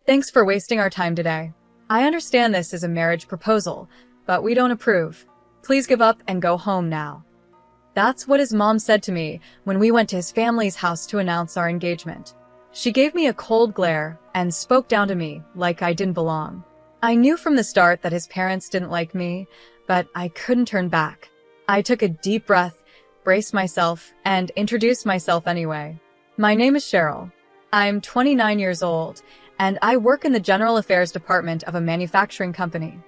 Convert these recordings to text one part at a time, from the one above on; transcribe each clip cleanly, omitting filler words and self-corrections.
Thanks for wasting our time today. I understand this is a marriage proposal, but we don't approve. Please give up and go home now. That's what his mom said to me when we went to his family's house to announce our engagement. She gave me a cold glare and spoke down to me like I didn't belong. I knew from the start that his parents didn't like me, but I couldn't turn back. I took a deep breath, braced myself, and introduced myself anyway. My name is Cheryl. I'm 29 years old, and I work in the general affairs department of a manufacturing company.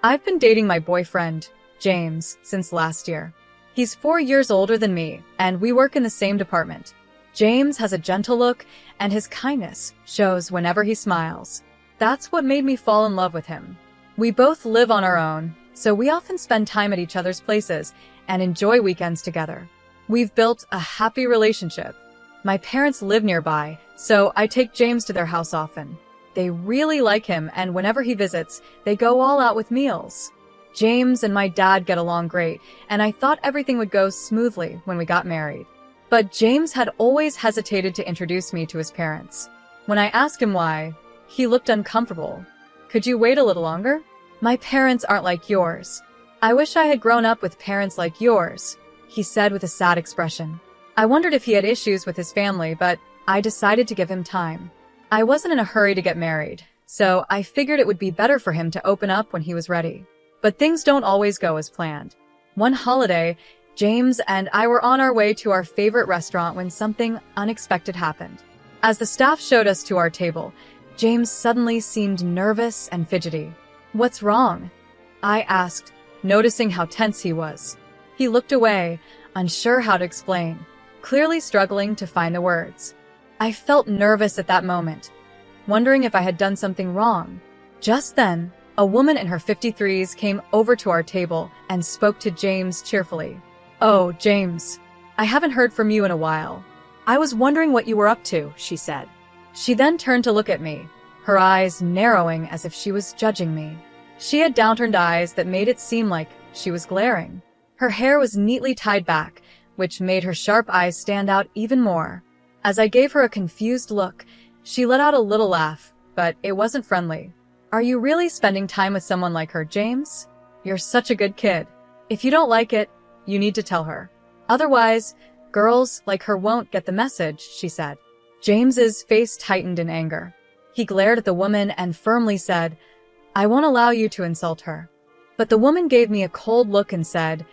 I've been dating my boyfriend, James, since last year. He's 4 years older than me, and we work in the same department. James has a gentle look, and his kindness shows whenever he smiles. That's what made me fall in love with him. We both live on our own, so we often spend time at each other's places and enjoy weekends together. We've built a happy relationship. My parents live nearby, so I take James to their house often. They really like him, and whenever he visits, they go all out with meals. James and my dad get along great, and I thought everything would go smoothly when we got married. But James had always hesitated to introduce me to his parents. When I asked him why, he looked uncomfortable. Could you wait a little longer? My parents aren't like yours. I wish I had grown up with parents like yours, he said with a sad expression. I wondered if he had issues with his family, but I decided to give him time. I wasn't in a hurry to get married, so I figured it would be better for him to open up when he was ready. But things don't always go as planned. One holiday, James and I were on our way to our favorite restaurant when something unexpected happened. As the staff showed us to our table, James suddenly seemed nervous and fidgety. What's wrong? I asked, noticing how tense he was. He looked away, unsure how to explain, clearly struggling to find the words. I felt nervous at that moment, wondering if I had done something wrong. Just then, a woman in her 53s came over to our table and spoke to James cheerfully. "Oh, James, I haven't heard from you in a while. I was wondering what you were up to," she said. She then turned to look at me, her eyes narrowing as if she was judging me. She had downturned eyes that made it seem like she was glaring. Her hair was neatly tied back, which made her sharp eyes stand out even more. As I gave her a confused look, she let out a little laugh, but it wasn't friendly. "Are you really spending time with someone like her, James? You're such a good kid. If you don't like it, you need to tell her. Otherwise, girls like her won't get the message," she said. James's face tightened in anger. He glared at the woman and firmly said, "I won't allow you to insult her." But the woman gave me a cold look and said,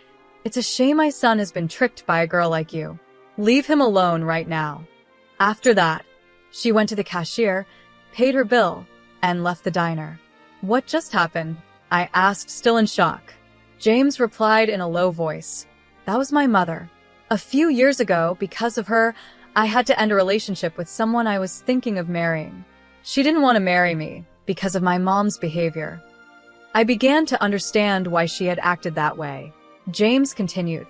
"It's a shame my son has been tricked by a girl like you. Leave him alone right now." After that, she went to the cashier, paid her bill, and left the diner. "What just happened?" I asked, still in shock. James replied in a low voice, "That was my mother. A few years ago, because of her, I had to end a relationship with someone I was thinking of marrying. She didn't want to marry me because of my mom's behavior." I began to understand why she had acted that way. James continued,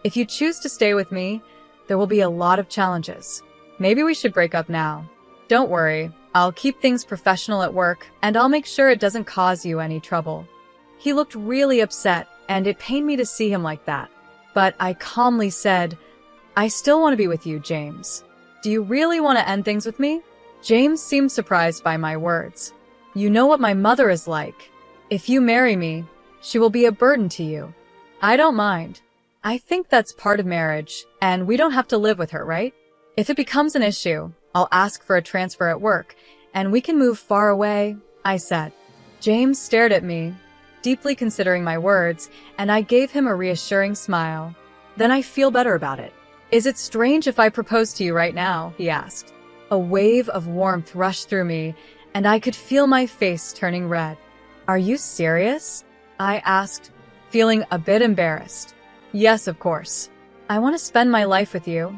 "If you choose to stay with me, there will be a lot of challenges. Maybe we should break up now. Don't worry, I'll keep things professional at work, and I'll make sure it doesn't cause you any trouble." He looked really upset, and it pained me to see him like that. But I calmly said, "I still want to be with you, James. Do you really want to end things with me?" James seemed surprised by my words. "You know what my mother is like. If you marry me, she will be a burden to you. I don't mind. I think that's part of marriage, and we don't have to live with her, right? If it becomes an issue, I'll ask for a transfer at work, and we can move far away," I said. James stared at me, deeply considering my words, and I gave him a reassuring smile. "Then I feel better about it. Is it strange if I propose to you right now?" he asked. A wave of warmth rushed through me, and I could feel my face turning red. "Are you serious?" I asked, feeling a bit embarrassed. "Yes, of course. I want to spend my life with you,"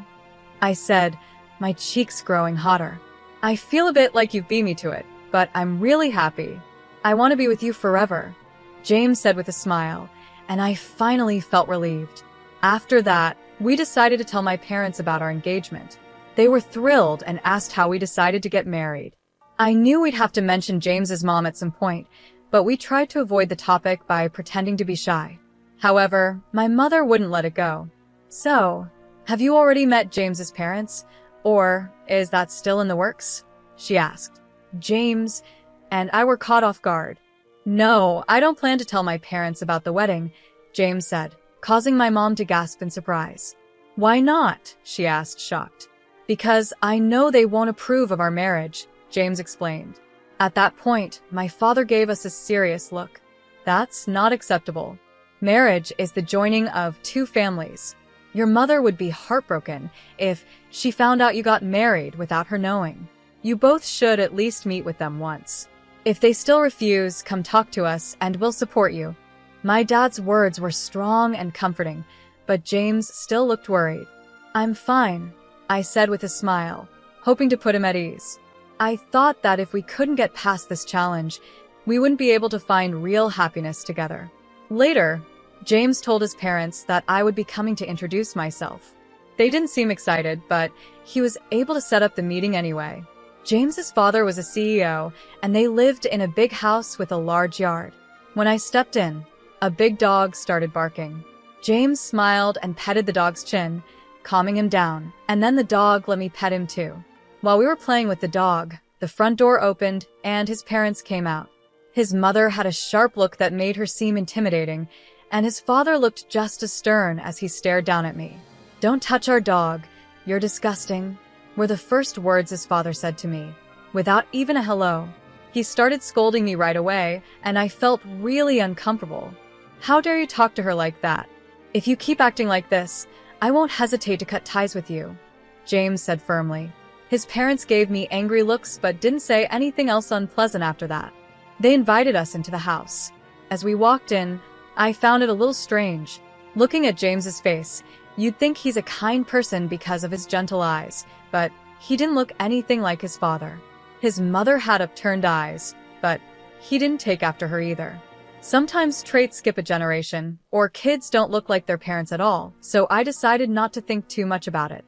I said, my cheeks growing hotter. "I feel a bit like you've beat me to it, but I'm really happy. I want to be with you forever," James said with a smile, and I finally felt relieved. After that, we decided to tell my parents about our engagement. They were thrilled and asked how we decided to get married. I knew we'd have to mention James's mom at some point, but we tried to avoid the topic by pretending to be shy. However, my mother wouldn't let it go. "So, have you already met James's parents? Or is that still in the works?" she asked. James and I were caught off guard. "No, I don't plan to tell my parents about the wedding," James said, causing my mom to gasp in surprise. "Why not?" she asked, shocked. "Because I know they won't approve of our marriage," James explained. At that point, my father gave us a serious look. "That's not acceptable. Marriage is the joining of two families. Your mother would be heartbroken if she found out you got married without her knowing. You both should at least meet with them once. If they still refuse, come talk to us and we'll support you." My dad's words were strong and comforting, but James still looked worried. "I'm fine," I said with a smile, hoping to put him at ease. I thought that if we couldn't get past this challenge, we wouldn't be able to find real happiness together. Later, James told his parents that I would be coming to introduce myself. They didn't seem excited, but he was able to set up the meeting anyway. James's father was a CEO, and they lived in a big house with a large yard. When I stepped in, a big dog started barking. James smiled and petted the dog's chin, calming him down, and then the dog let me pet him too. While we were playing with the dog, the front door opened and his parents came out. His mother had a sharp look that made her seem intimidating, and his father looked just as stern as he stared down at me. "Don't touch our dog. You're disgusting," were the first words his father said to me, without even a hello. He started scolding me right away, and I felt really uncomfortable. "How dare you talk to her like that? If you keep acting like this, I won't hesitate to cut ties with you," James said firmly. His parents gave me angry looks but didn't say anything else unpleasant after that. They invited us into the house. As we walked in, I found it a little strange. Looking at James's face, you'd think he's a kind person because of his gentle eyes, but he didn't look anything like his father. His mother had upturned eyes, but he didn't take after her either. Sometimes traits skip a generation, or kids don't look like their parents at all, so I decided not to think too much about it.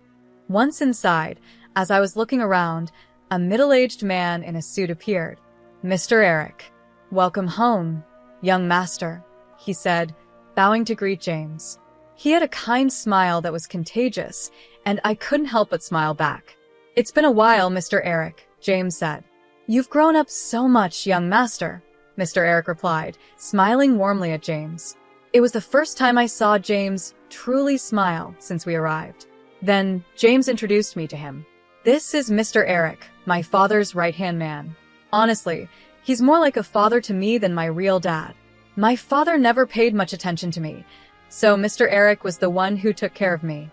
Once inside, as I was looking around, a middle-aged man in a suit appeared. "Mr. Eric, welcome home, young master," he said, bowing to greet James. He had a kind smile that was contagious, and I couldn't help but smile back. "It's been a while, Mr. Eric," James said. "You've grown up so much, young master," Mr. Eric replied, smiling warmly at James. It was the first time I saw James truly smile since we arrived. Then James introduced me to him. "This is Mr. Eric, my father's right-hand man. Honestly, he's more like a father to me than my real dad. My father never paid much attention to me, so Mr. Eric was the one who took care of me.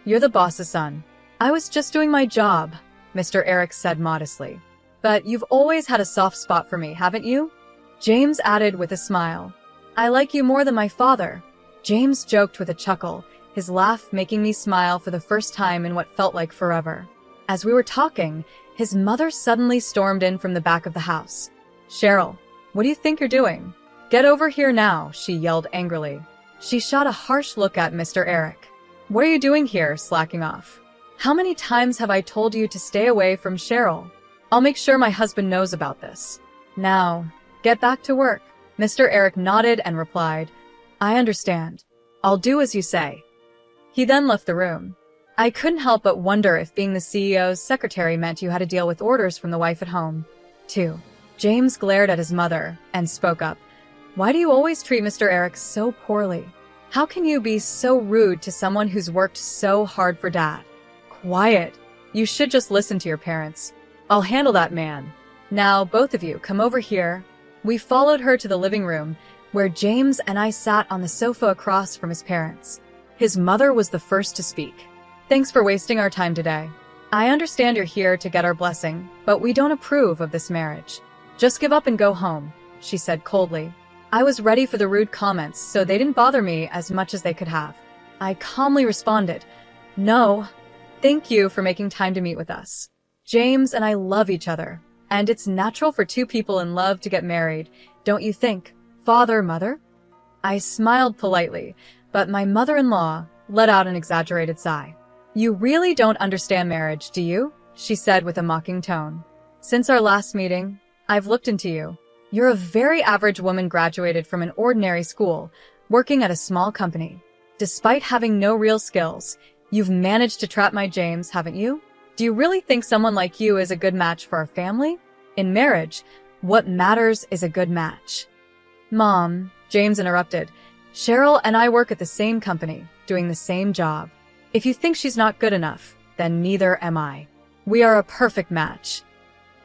You're the boss's son." "I was just doing my job," Mr. Eric said modestly. "But you've always had a soft spot for me, haven't you?" James added with a smile. "I like you more than my father," James joked with a chuckle, his laugh making me smile for the first time in what felt like forever. As we were talking, his mother suddenly stormed in from the back of the house. "Cheryl, what do you think you're doing? Get over here now," she yelled angrily. She shot a harsh look at Mr. Eric. "What are you doing here, slacking off? How many times have I told you to stay away from Cheryl? I'll make sure my husband knows about this. Now, get back to work." Mr. Eric nodded and replied, "I understand. I'll do as you say." He then left the room. I couldn't help but wonder if being the CEO's secretary meant you had to deal with orders from the wife at home, too. James glared at his mother and spoke up. "Why do you always treat Mr. Eric so poorly? How can you be so rude to someone who's worked so hard for Dad?" "Quiet. You should just listen to your parents. I'll handle that man. Now, both of you, come over here." We followed her to the living room, where James and I sat on the sofa across from his parents. His mother was the first to speak. "Thanks for wasting our time today. I understand you're here to get our blessing, but we don't approve of this marriage. Just give up and go home," she said coldly. I was ready for the rude comments, so they didn't bother me as much as they could have. I calmly responded, "No, thank you for making time to meet with us. James and I love each other, and it's natural for two people in love to get married, don't you think, father, mother?" I smiled politely, but my mother-in-law let out an exaggerated sigh. "You really don't understand marriage, do you?" she said with a mocking tone. "Since our last meeting, I've looked into you. You're a very average woman graduated from an ordinary school, working at a small company. Despite having no real skills, you've managed to trap my James, haven't you? Do you really think someone like you is a good match for our family?" In marriage, what matters is a good match. Mom, James interrupted. Cheryl and I work at the same company, doing the same job. If you think she's not good enough, then neither am I. We are a perfect match.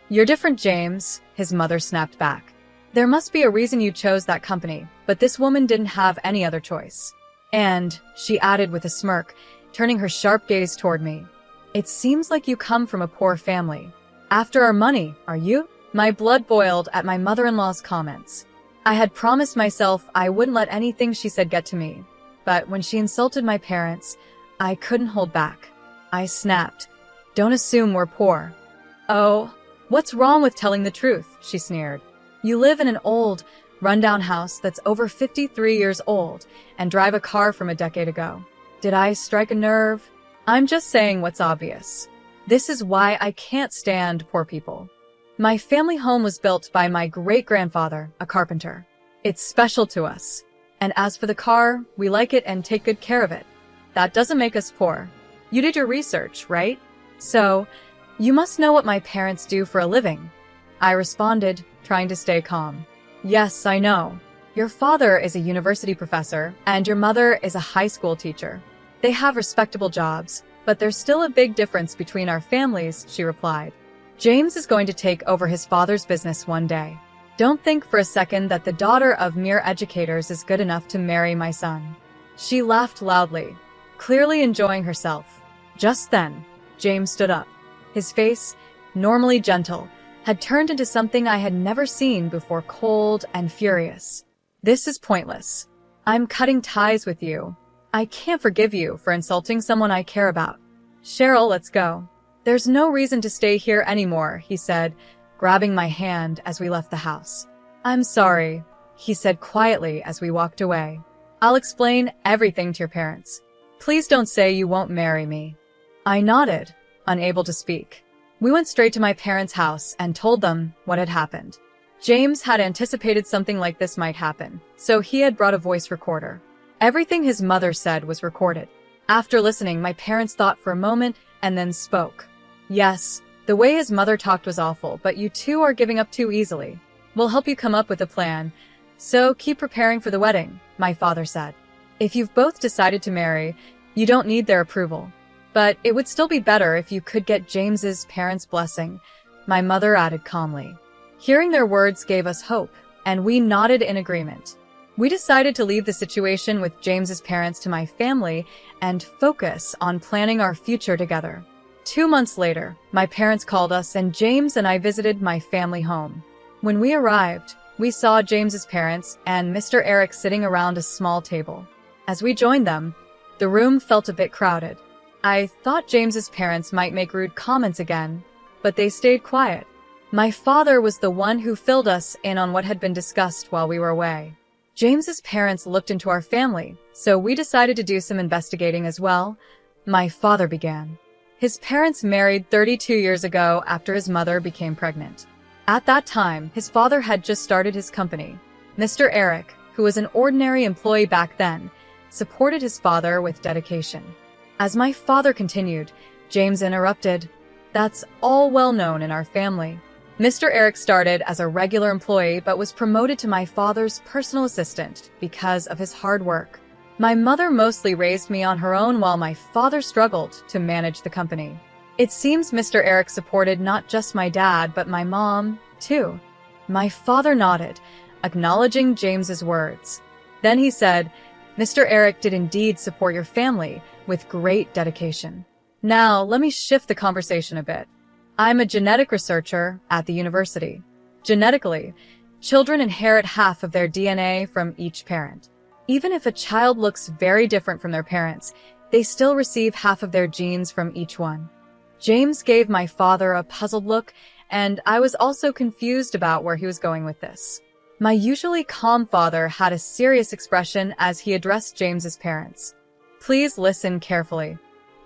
You're different, James, his mother snapped back. There must be a reason you chose that company, but this woman didn't have any other choice. And, she added with a smirk, turning her sharp gaze toward me, it seems like you come from a poor family. After our money, are you? My blood boiled at my mother-in-law's comments. I had promised myself I wouldn't let anything she said get to me, but when she insulted my parents, I couldn't hold back. I snapped, don't assume we're poor. Oh, what's wrong with telling the truth? She sneered. You live in an old, rundown house that's over 53 years old and drive a car from a decade ago. Did I strike a nerve? I'm just saying what's obvious. This is why I can't stand poor people. My family home was built by my great-grandfather, a carpenter. It's special to us. And as for the car, we like it and take good care of it. That doesn't make us poor. You did your research, right? So, you must know what my parents do for a living. I responded, trying to stay calm. Yes, I know. Your father is a university professor, and your mother is a high school teacher. They have respectable jobs, but there's still a big difference between our families, she replied. James is going to take over his father's business one day. Don't think for a second that the daughter of mere educators is good enough to marry my son. She laughed loudly, clearly enjoying herself. Just then, James stood up. His face, normally gentle, had turned into something I had never seen before, cold and furious. This is pointless. I'm cutting ties with you. I can't forgive you for insulting someone I care about. Cheryl, let's go. There's no reason to stay here anymore, he said, grabbing my hand as we left the house. I'm sorry, he said quietly as we walked away. I'll explain everything to your parents. Please don't say you won't marry me. I nodded, unable to speak. We went straight to my parents' house and told them what had happened. James had anticipated something like this might happen, so he had brought a voice recorder. Everything his mother said was recorded. After listening, my parents thought for a moment and then spoke. Yes, the way his mother talked was awful, but you two are giving up too easily. We'll help you come up with a plan. So keep preparing for the wedding, my father said. If you've both decided to marry, you don't need their approval. But it would still be better if you could get James's parents' blessing, my mother added calmly. Hearing their words gave us hope, and we nodded in agreement. We decided to leave the situation with James's parents to my family and focus on planning our future together. 2 months later, my parents called us and James and I visited my family home. When we arrived, we saw James's parents and Mr. Eric sitting around a small table. As we joined them, the room felt a bit crowded. I thought James's parents might make rude comments again, but they stayed quiet. My father was the one who filled us in on what had been discussed while we were away. James's parents looked into our family, so we decided to do some investigating as well. My father began. His parents married 32 years ago after his mother became pregnant. At that time, his father had just started his company. Mr. Eric, who was an ordinary employee back then, supported his father with dedication. As my father continued, James interrupted. That's all well known in our family. Mr. Eric started as a regular employee but was promoted to my father's personal assistant because of his hard work. My mother mostly raised me on her own while my father struggled to manage the company. It seems Mr. Eric supported not just my dad but my mom, too. My father nodded, acknowledging James's words. Then he said, Mr. Eric did indeed support your family with great dedication. Now, let me shift the conversation a bit. I'm a genetic researcher at the university. Genetically, children inherit half of their DNA from each parent. Even if a child looks very different from their parents, they still receive half of their genes from each one. James gave my father a puzzled look, and I was also confused about where he was going with this. My usually calm father had a serious expression as he addressed James's parents. Please listen carefully.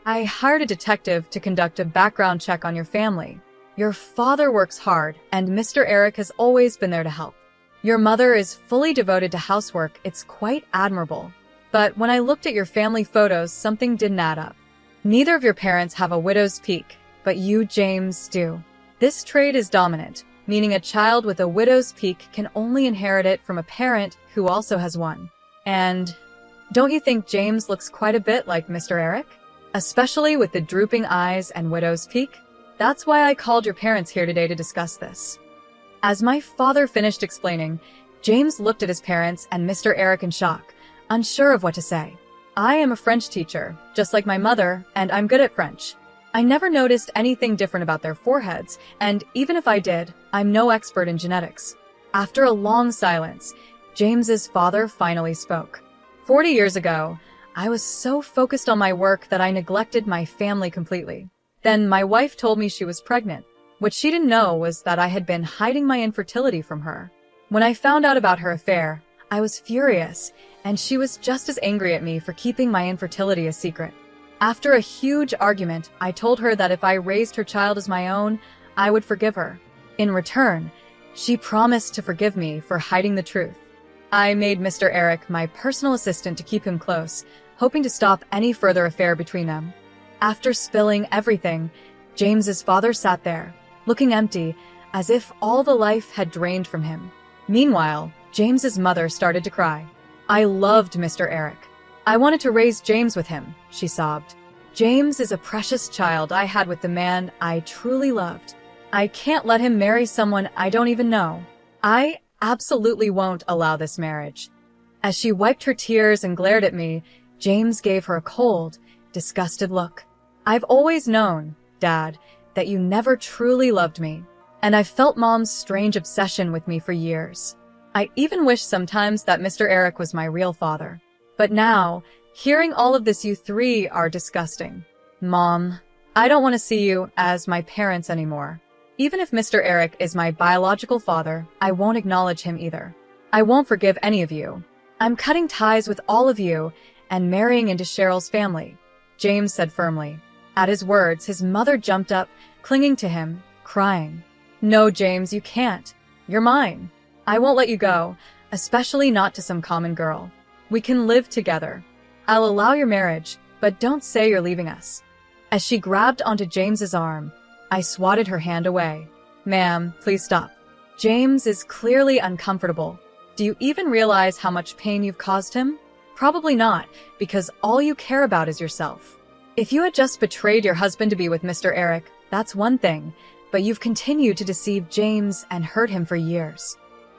I hired a detective to conduct a background check on your family. Your father works hard, and Mr. Eric has always been there to help. Your mother is fully devoted to housework. It's quite admirable. But when I looked at your family photos, something didn't add up. Neither of your parents have a widow's peak, but you, James, do. This trait is dominant, meaning a child with a widow's peak can only inherit it from a parent who also has one. And don't you think James looks quite a bit like Mr. Eric? Especially with the drooping eyes and widow's peak? That's why I called your parents here today to discuss this. As my father finished explaining, James looked at his parents and Mr. Eric in shock, unsure of what to say. I am a French teacher, just like my mother, and I'm good at French. I never noticed anything different about their foreheads, and even if I did, I'm no expert in genetics. After a long silence, James's father finally spoke. 40 years ago, I was so focused on my work that I neglected my family completely. Then my wife told me she was pregnant. What she didn't know was that I had been hiding my infertility from her. When I found out about her affair, I was furious, and she was just as angry at me for keeping my infertility a secret. After a huge argument, I told her that if I raised her child as my own, I would forgive her. In return, she promised to forgive me for hiding the truth. I made Mr. Eric my personal assistant to keep him close, hoping to stop any further affair between them. After spilling everything, James's father sat there, looking empty, as if all the life had drained from him. Meanwhile, James's mother started to cry. I loved Mr. Eric. I wanted to raise James with him, she sobbed. James is a precious child I had with the man I truly loved. I can't let him marry someone I don't even know. I absolutely won't allow this marriage. As she wiped her tears and glared at me, James gave her a cold, disgusted look. I've always known, Dad, that you never truly loved me, and I've felt Mom's strange obsession with me for years. I even wish sometimes that Mr. Eric was my real father. But now, hearing all of this, you three are disgusting. Mom, I don't want to see you as my parents anymore. Even if Mr. Eric is my biological father, I won't acknowledge him either. I won't forgive any of you. I'm cutting ties with all of you and marrying into Cheryl's family, James said firmly. At his words, his mother jumped up, clinging to him, crying. No, James, you can't. You're mine. I won't let you go, especially not to some common girl. We can live together. I'll allow your marriage, but don't say you're leaving us. As she grabbed onto James's arm, I swatted her hand away. Ma'am, please stop. James is clearly uncomfortable. Do you even realize how much pain you've caused him? Probably not, because all you care about is yourself. If you had just betrayed your husband to be with Mr. Eric, that's one thing, but you've continued to deceive James and hurt him for years.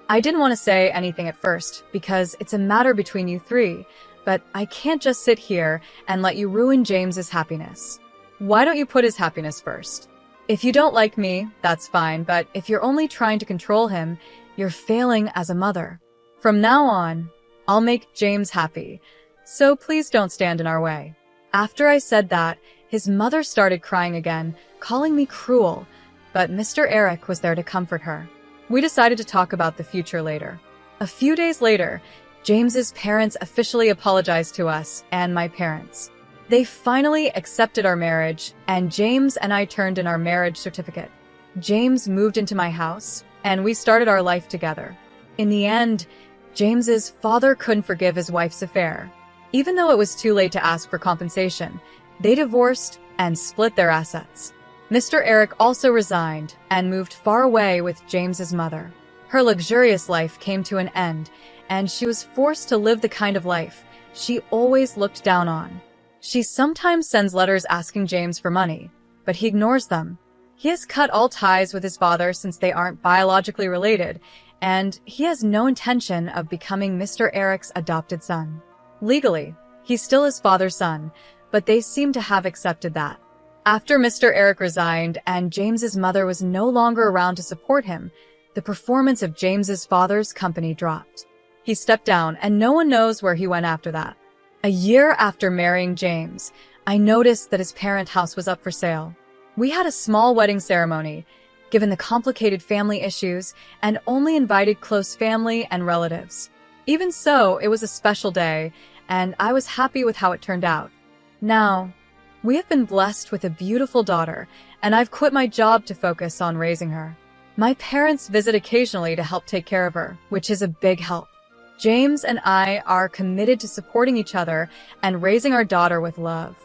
I didn't want to say anything at first, because it's a matter between you three, but I can't just sit here and let you ruin James's happiness. Why don't you put his happiness first? If you don't like me, that's fine, but if you're only trying to control him, you're failing as a mother. From now on, I'll make James happy, so please don't stand in our way. After I said that, his mother started crying again, calling me cruel, but Mr. Eric was there to comfort her. We decided to talk about the future later. A few days later, James's parents officially apologized to us and my parents. They finally accepted our marriage, and James and I turned in our marriage certificate. James moved into my house, and we started our life together. In the end, James's father couldn't forgive his wife's affair. Even though it was too late to ask for compensation, they divorced and split their assets. Mr. Eric also resigned and moved far away with James's mother. Her luxurious life came to an end, and she was forced to live the kind of life she always looked down on. She sometimes sends letters asking James for money, but he ignores them. He has cut all ties with his father since they aren't biologically related, and he has no intention of becoming Mr. Eric's adopted son. Legally, he's still his father's son, but they seem to have accepted that. After Mr. Eric resigned and James's mother was no longer around to support him, the performance of James's father's company dropped. He stepped down, and no one knows where he went after that. A year after marrying James, I noticed that his parent house was up for sale. We had a small wedding ceremony, given the complicated family issues, and only invited close family and relatives. Even so, it was a special day, and I was happy with how it turned out. Now, we have been blessed with a beautiful daughter, and I've quit my job to focus on raising her. My parents visit occasionally to help take care of her, which is a big help. James and I are committed to supporting each other and raising our daughter with love.